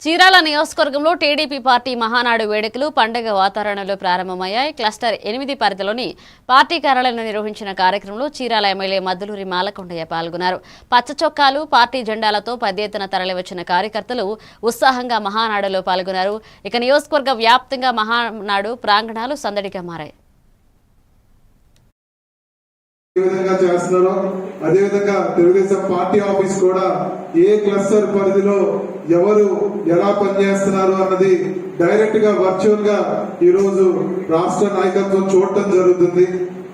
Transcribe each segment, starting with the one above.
చీరాల నియోజకవర్గంలో TDP party Mahanadu వేడుకలు పండుగ వాతావరణంలో ప్రారంభమయ్యాయి. క్లస్టర్ 8 పరిధిలోని పార్టీ కార్యాలయంలో నిర్వహించిన కార్యక్రమంలో చీరాల ఎమ్మెల్యే మద్దులూరి మాలకొండయ్య పాల్గొన్నారు. పచ్చ చొక్కాలు, పార్టీ జెండాలతో పెద్ద ఎత్తున తరలివచ్చిన కార్యకర్తలు ఉత్సాహంగా మహానాడులో పాల్గొన్నారు. ఇక నియోజకవర్గ వ్యాప్తంగా మహానాడు ప్రాంగణాలు సందడిగా మారాయి. అదేవిధంగా తెలుగుదేశం పార్టీ ఆఫీస్ కూడా ఏ క్లస్టర్ పరిధిలో ఎవరు ఎలా పనిచేస్తున్నారు అన్నది డైరెక్ట్ గా వర్చువల్ గా ఈ రోజు రాష్ట్ర నాయకత్వం చూడటం జరుగుతుంది.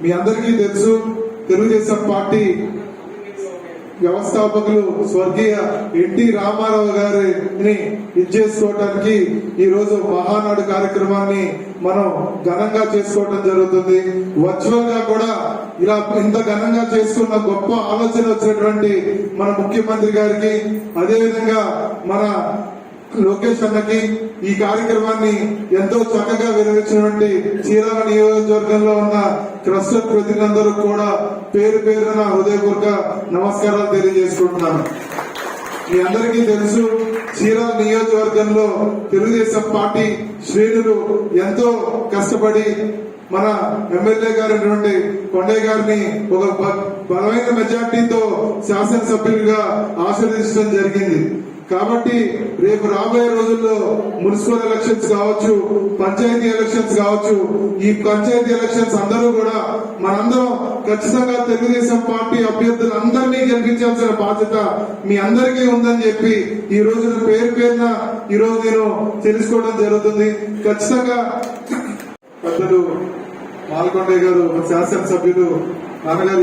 మీ అందరికీ తెలుసు, తెలుగుదేశం పార్టీ వ్యవస్థాపకులు స్వర్గీయ ఎన్టీ రామారావు గారిని ఇచ్చేసుకోవటానికి ఈ రోజు మహానాడు కార్యక్రమాన్ని మనం ఘనంగా చేసుకోవటం జరుగుతుంది. వర్చువల్ గా కూడా ఇలా ఇంత ఘనంగా చేసుకున్న గొప్ప ఆలోచన వచ్చినటువంటి మన ముఖ్యమంత్రి గారికి, అదేవిధంగా మన లోకేష్ అన్నకి ఈ కార్యక్రమాన్ని ఎంతో చక్కగా నిర్వహించినటువంటి చీరాల నియోజకవర్గంలో ఉన్న క్లస్టర్ ప్రతినిధులందరూ కూడా పేరు పేరున హృదయపూర్వక నమస్కారాలు తెలియజేసుకుంటున్నాను. మీ అందరికీ తెలుసు, చీరాల నియోజకవర్గంలో తెలుగుదేశం పార్టీ శ్రేణులు ఎంతో కష్టపడి మన ఎమ్మెల్యే గారైనటువంటి కొండయ్య గారిని ఒక బలమైన మెజార్టీతో శాసనసభ్యులుగా ఆశీర్వదించడం జరిగింది. కాబట్టి రేపు రాబోయే రోజుల్లో మున్సిపల్ ఎలక్షన్స్ కావచ్చు, పంచాయతీ ఎలక్షన్స్ కావచ్చు, ఈ పంచాయతీ ఎలక్షన్స్ అందరూ కూడా మనందరం ఖచ్చితంగా తెలుగుదేశం పార్టీ అభ్యర్థులందరినీ గెలిపించాల్సిన బాధ్యత మీ అందరికీ ఉందని చెప్పి ఈ రోజు పేరు పేరున ఈ రోజు నేను తెలుసుకోవడం జరుగుతుంది. ఖచ్చితంగా పెద్దలు మాలకొండయ్య గారు శాసనసభ్యులు నాన్నగారు